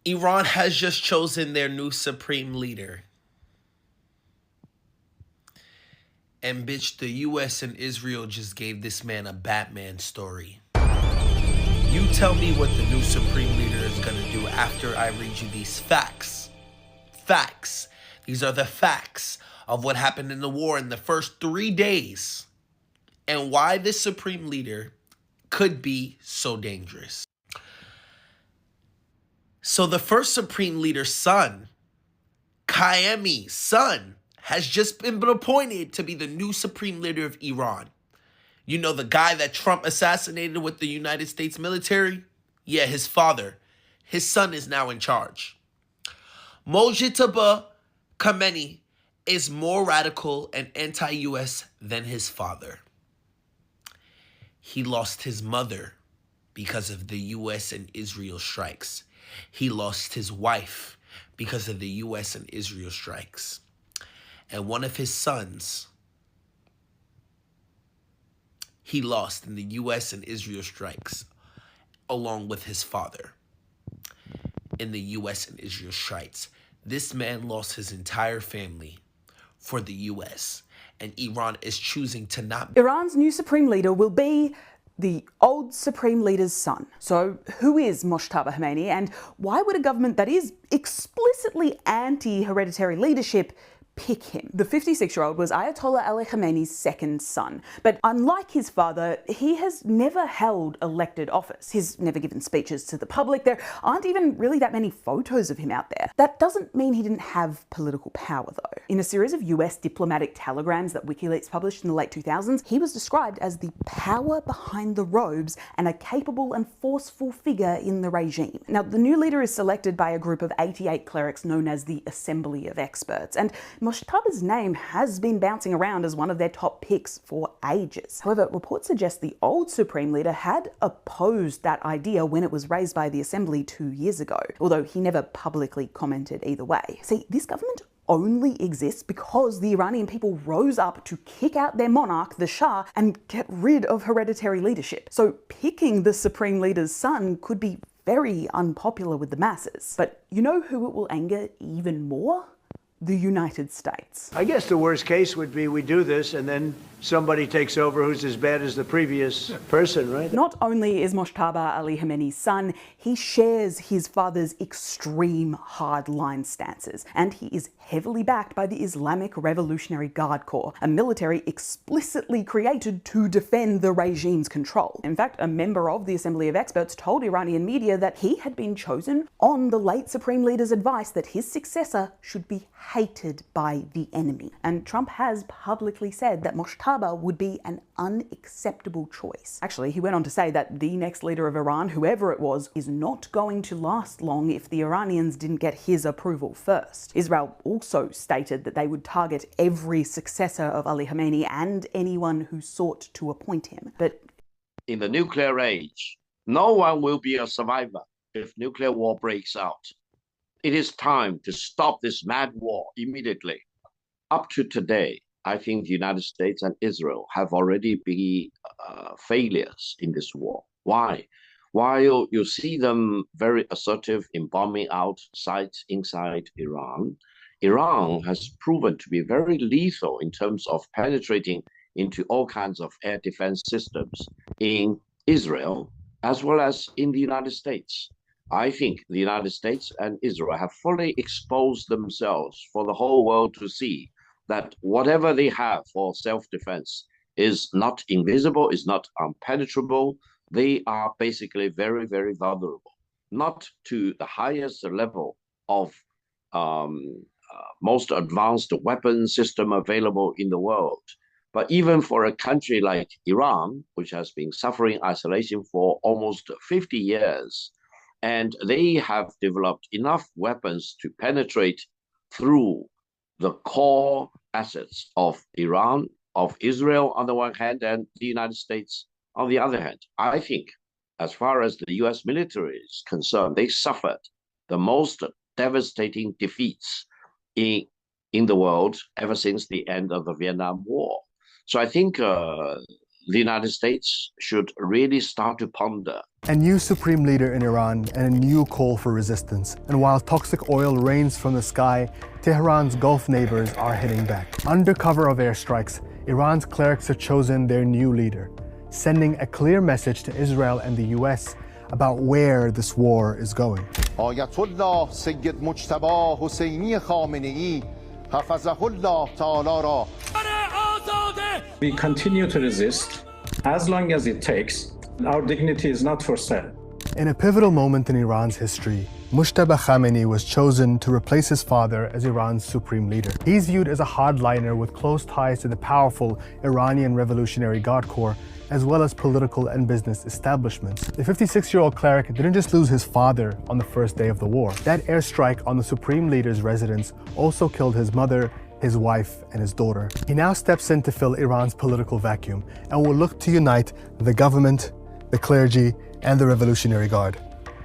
Iran has just chosen their new supreme leader. And bitch, the US and Israel just gave this man a Batman story. You tell me what the new supreme leader is gonna do after I read you these facts. Facts. These are the facts of what happened in the war in the first 3 days and why this supreme leader could be so dangerous. So the first supreme leader's son, Khamenei's son, has just been appointed to be the new supreme leader of Iran. You know, the guy that Trump assassinated with the United States military? Yeah, his father. His son is now in charge. Mojtaba Khamenei is more radical and anti-US than his father. He lost his mother because of the US and Israel strikes. He lost his wife because of the US and Israel strikes. And one of his sons, he lost in the US and Israel strikes, along with his father in the US and Israel strikes. This man lost his entire family for the US, and Iran is choosing to not. Iran's new supreme leader will be the old supreme leader's son. So who is Mojtaba Khamenei, and why would a government that is explicitly anti-hereditary leadership pick him? The 56-year-old was Ayatollah Ali Khamenei's second son, but unlike his father, he has never held elected office. He's never given speeches to the public. There aren't even really that many photos of him out there. That doesn't mean he didn't have political power, though. In a series of US diplomatic telegrams that WikiLeaks published in the late 2000s, he was described as the power behind the robes and a capable and forceful figure in the regime. Now, the new leader is selected by a group of 88 clerics known as the Assembly of Experts, and Mojtaba's name has been bouncing around as one of their top picks for ages. However, reports suggest the old supreme leader had opposed that idea when it was raised by the assembly 2 years ago, although he never publicly commented either way. See, this government only exists because the Iranian people rose up to kick out their monarch, the Shah, and get rid of hereditary leadership. So picking the supreme leader's son could be very unpopular with the masses. But you know who it will anger even more? The United States. I guess the worst case would be we do this and then somebody takes over who's as bad as the previous person, right? Not only is Mojtaba Ali Khamenei's son, he shares his father's extreme hardline stances, and he is heavily backed by the Islamic Revolutionary Guard Corps, a military explicitly created to defend the regime's control. In fact, a member of the Assembly of Experts told Iranian media that he had been chosen on the late Supreme Leader's advice that his successor should be hated by the enemy. And Trump has publicly said that Mojtaba would be an unacceptable choice. Actually, he went on to say that the next leader of Iran, whoever it was, is not going to last long if the Iranians didn't get his approval first. Israel also stated that they would target every successor of Ali Khamenei and anyone who sought to appoint him. But in the nuclear age, no one will be a survivor if nuclear war breaks out. It is time to stop this mad war immediately. Up to today, I think the United States and Israel have already been failures in this war. Why? While you see them very assertive in bombing out sites inside Iran, Iran has proven to be very lethal in terms of penetrating into all kinds of air defense systems in Israel as well as in the United States. I think the United States and Israel have fully exposed themselves for the whole world to see that whatever they have for self-defense is not invisible, is not impenetrable. They are basically very, very vulnerable, not to the highest level of most advanced weapon system available in the world. But even for a country like Iran, which has been suffering isolation for almost 50 years, and they have developed enough weapons to penetrate through the core assets of Iran, of Israel on the one hand, and the United States on the other hand. I think, as far as the US military is concerned, they suffered the most devastating defeats in the world ever since the end of the Vietnam War. So I think the United States should really start to ponder. A new supreme leader in Iran and a new call for resistance. And while toxic oil rains from the sky, Tehran's Gulf neighbors are hitting back. Under cover of airstrikes, Iran's clerics have chosen their new leader, sending a clear message to Israel and the US about where this war is going. آیت‌الله سید مجتبی حسینی خامنه‌ای حفظه الله تعالی را. We continue to resist as long as it takes. Our dignity is not for sale. In a pivotal moment in Iran's history, Mojtaba Khamenei was chosen to replace his father as Iran's supreme leader. He's viewed as a hardliner with close ties to the powerful Iranian Revolutionary Guard Corps, as well as political and business establishments. The 56-year-old cleric didn't just lose his father on the first day of the war. That airstrike on the supreme leader's residence also killed his mother, his wife, and his daughter. He now steps in to fill Iran's political vacuum and will look to unite the government, the clergy, and the Revolutionary Guard.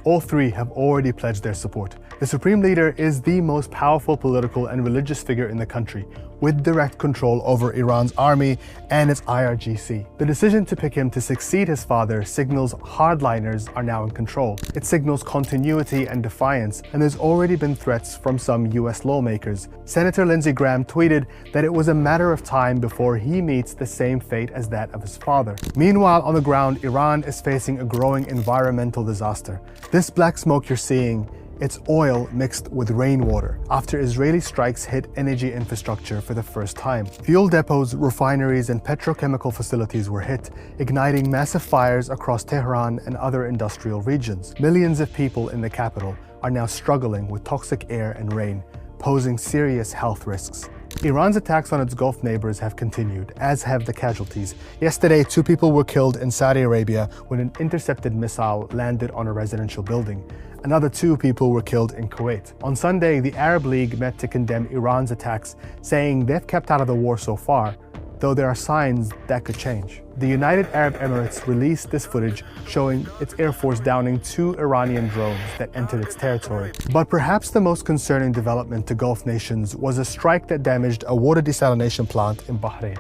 All three have already pledged their support. The Supreme Leader is the most powerful political and religious figure in the country, with direct control over Iran's army and its IRGC. The decision to pick him to succeed his father signals hardliners are now in control. It signals continuity and defiance, and there's already been threats from some US lawmakers. Senator Lindsey Graham tweeted that it was a matter of time before he meets the same fate as that of his father. Meanwhile, on the ground, Iran is facing a growing environmental disaster. This black smoke you're seeing, it's oil mixed with rainwater after Israeli strikes hit energy infrastructure for the first time. Fuel depots, refineries, and petrochemical facilities were hit, igniting massive fires across Tehran and other industrial regions. Millions of people in the capital are now struggling with toxic air and rain, posing serious health risks. Iran's attacks on its Gulf neighbors have continued, as have the casualties. Yesterday, 2 people were killed in Saudi Arabia when an intercepted missile landed on a residential building. Another 2 people were killed in Kuwait. On Sunday, the Arab League met to condemn Iran's attacks, saying they've kept out of the war so far, though there are signs that could change. The United Arab Emirates released this footage showing its Air Force downing 2 Iranian drones that entered its territory. But perhaps the most concerning development to Gulf nations was a strike that damaged a water desalination plant in Bahrain.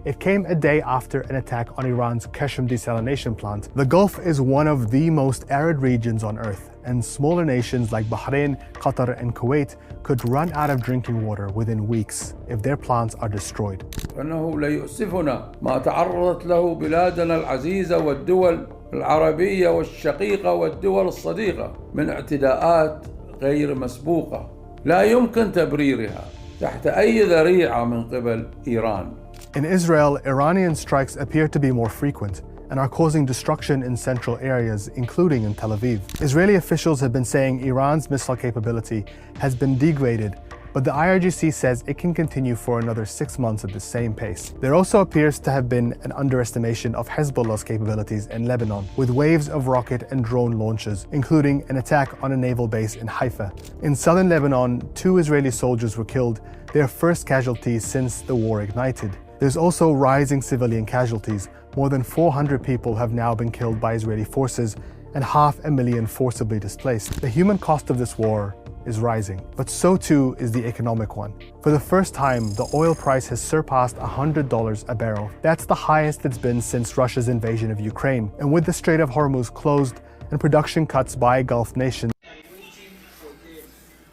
It came a day after an attack on Iran's Qashm desalination plant. The Gulf is one of the most arid regions on Earth, and smaller nations like Bahrain, Qatar, and Kuwait could run out of drinking water within weeks if their plants are destroyed. فإنه لا يؤسفنا ما تعرضت له بلادنا العزيزة والدول العربية والشقيقة والدول الصديقة من اعتداءات غير مسبوقة لا يمكن تبريرها تحت أي ذريعة من قبل إيران. In Israel, Iranian strikes appear to be more frequent and are causing destruction in central areas, including in Tel Aviv. Israeli officials have been saying Iran's missile capability has been degraded, but the IRGC says it can continue for another 6 months at the same pace. There also appears to have been an underestimation of Hezbollah's capabilities in Lebanon, with waves of rocket and drone launches, including an attack on a naval base in Haifa. In southern Lebanon, 2 Israeli soldiers were killed, their first casualties since the war ignited. There's also rising civilian casualties. More than 400 people have now been killed by Israeli forces and 500,000 forcibly displaced. The human cost of this war is rising, but so too is the economic one. For the first time, the oil price has surpassed $100 a barrel. That's the highest it's been since Russia's invasion of Ukraine. And with the Strait of Hormuz closed and production cuts by Gulf nations,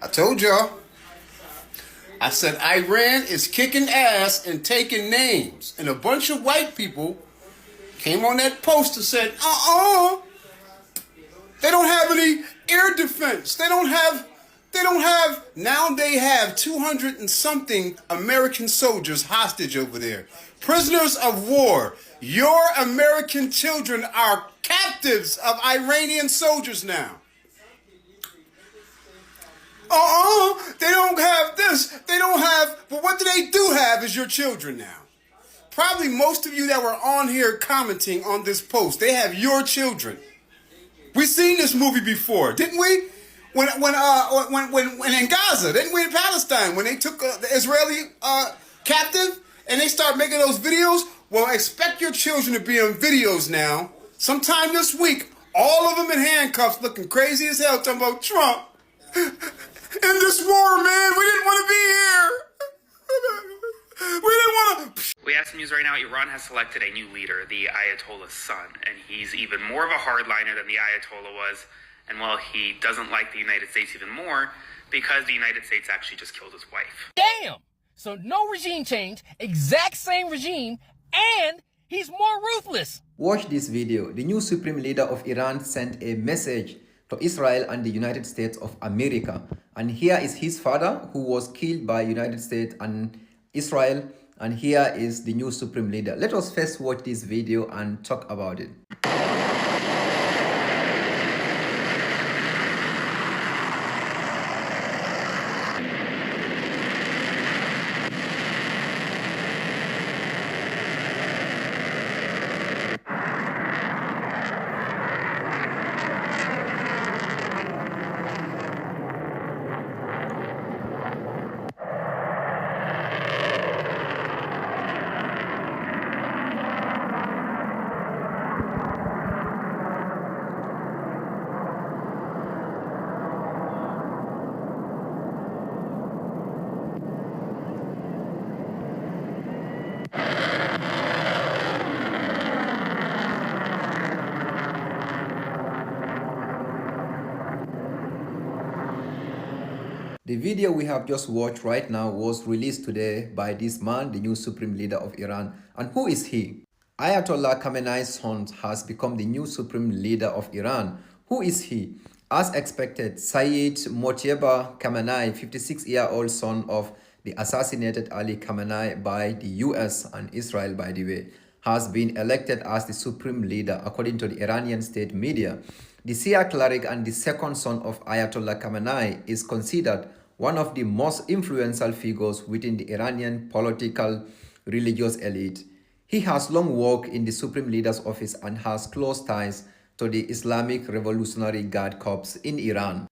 I told y'all. I said Iran is kicking ass and taking names. And a bunch of white people came on that post and said, they don't have any air defense. Now they have 200 and something American soldiers hostage over there. Prisoners of war. Your American children are captives of Iranian soldiers now. They don't have this. They don't have, but what they do have is your children now. Probably most of you that were on here commenting on this post, they have your children. We've seen this movie before, didn't we? When in Gaza, didn't we in Palestine, when they took the Israeli captive and they start making those videos? Well, expect your children to be on videos now, sometime this week, all of them in handcuffs looking crazy as hell, talking about Trump. In this war, man, we didn't want to be here. We didn't want to. We have some news right now. Iran has selected a new leader, the Ayatollah's son, and he's even more of a hardliner than the Ayatollah was. And well, he doesn't like the United States even more because the United States actually just killed his wife. Damn! So no regime change, exact same regime, and he's more ruthless. Watch this video. The new supreme leader of Iran sent a message to Israel and the United States of America. And here is his father, who was killed by United States and Israel. And here is the new supreme leader. Let us first watch this video and talk about it. The video we have just watched right now was released today by this man, the new supreme leader of Iran. And who is he? Ayatollah Khamenei's son has become the new supreme leader of Iran. Who is he? As expected, Sayyid Mojtaba Khamenei, 56-year-old son of the assassinated Ali Khamenei by the US and Israel, by the way, has been elected as the supreme leader according to the Iranian state media. The Shia cleric and the second son of Ayatollah Khamenei is considered one of the most influential figures within the Iranian political religious elite. He has long worked in the Supreme Leader's office and has close ties to the Islamic Revolutionary Guard Corps in Iran.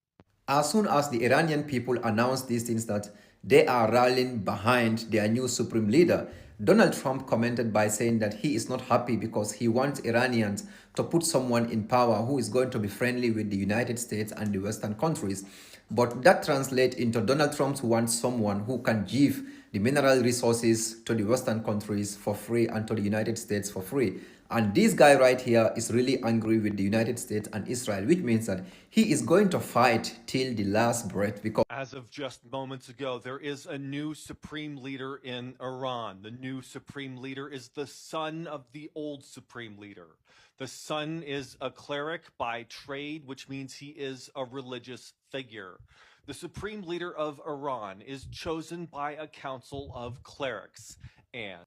As soon as the Iranian people announced these things that they are rallying behind their new supreme leader, Donald Trump commented by saying that he is not happy because he wants Iranians to put someone in power who is going to be friendly with the United States and the Western countries. But that translates into Donald Trump wants someone who can give the mineral resources to the Western countries for free and to the United States for free. And this guy right here is really angry with the United States and Israel, which means that he is going to fight till the last breath. Because as of just moments ago, there is a new supreme leader in Iran. The new supreme leader is the son of the old supreme leader. The son is a cleric by trade, which means he is a religious figure. The supreme leader of Iran is chosen by a council of clerics. And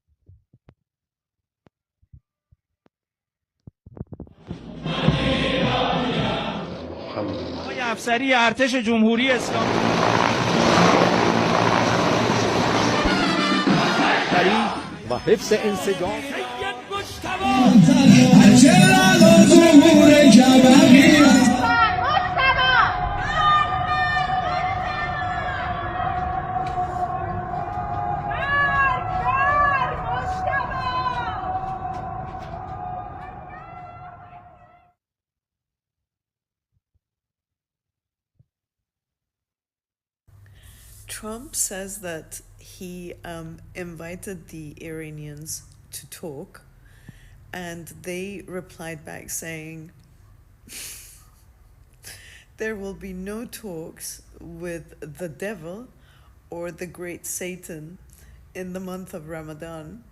آقای افسری ارتش جمهوری اسلامی و حفظ انسجام Trump says that he invited the Iranians to talk, and they replied back saying there will be no talks with the devil or the great Satan in the month of Ramadan.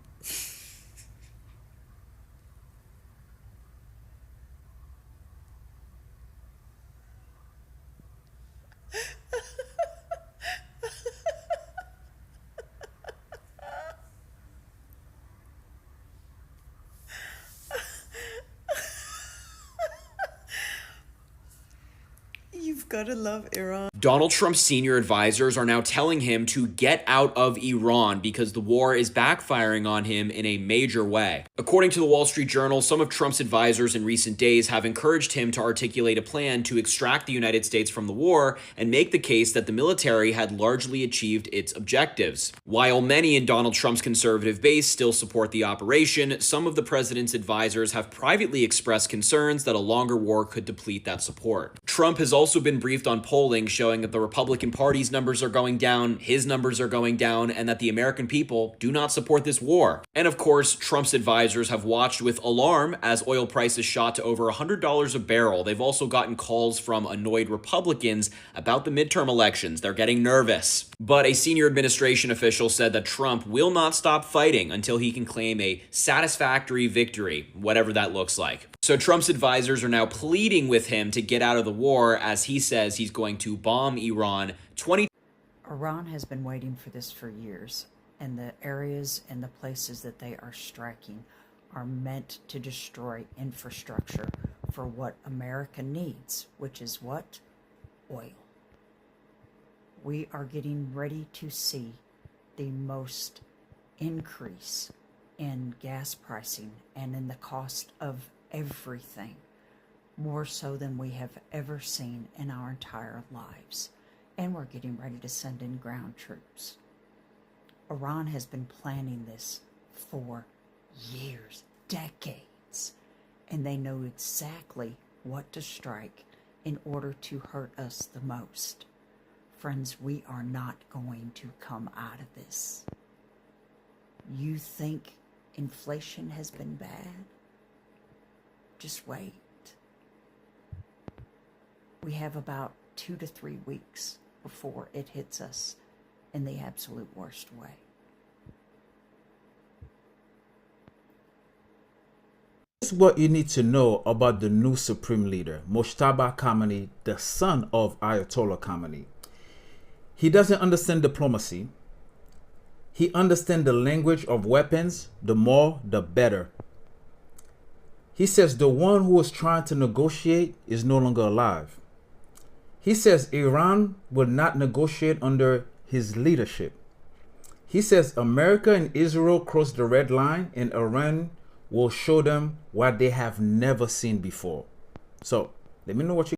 You've got to love Iran. Donald Trump's senior advisors are now telling him to get out of Iran because the war is backfiring on him in a major way. According to the Wall Street Journal, some of Trump's advisors in recent days have encouraged him to articulate a plan to extract the United States from the war and make the case that the military had largely achieved its objectives. While many in Donald Trump's conservative base still support the operation, some of the president's advisors have privately expressed concerns that a longer war could deplete that support. Trump has also also been briefed on polling showing that the Republican Party's numbers are going down, his numbers are going down, and that the American people do not support this war. And of course, Trump's advisors have watched with alarm as oil prices shot to over $100 a barrel. They've also gotten calls from annoyed Republicans about the midterm elections. They're getting nervous. But a senior administration official said that Trump will not stop fighting until he can claim a satisfactory victory, whatever that looks like. So Trump's advisors are now pleading with him to get out of the war, as he says he's going to bomb Iran. Iran has been waiting for this for years, and the areas and the places that they are striking are meant to destroy infrastructure for what America needs, which is what? Oil. We are getting ready to see the most increase in gas pricing and in the cost of everything, more so than we have ever seen in our entire lives. And we're getting ready to send in ground troops. Iran has been planning this for years, decades, and they know exactly what to strike in order to hurt us the most. Friends, we are not going to come out of this. You think inflation has been bad? Just wait. We have about 2 to 3 weeks before it hits us in the absolute worst way. This is what you need to know about the new supreme leader, Mojtaba Khamenei, the son of Ayatollah Khamenei. He doesn't understand diplomacy. He understands the language of weapons. The more, the better. He says the one who was trying to negotiate is no longer alive. He says Iran will not negotiate under his leadership. He says America and Israel crossed the red line, and Iran will show them what they have never seen before. So let me know what you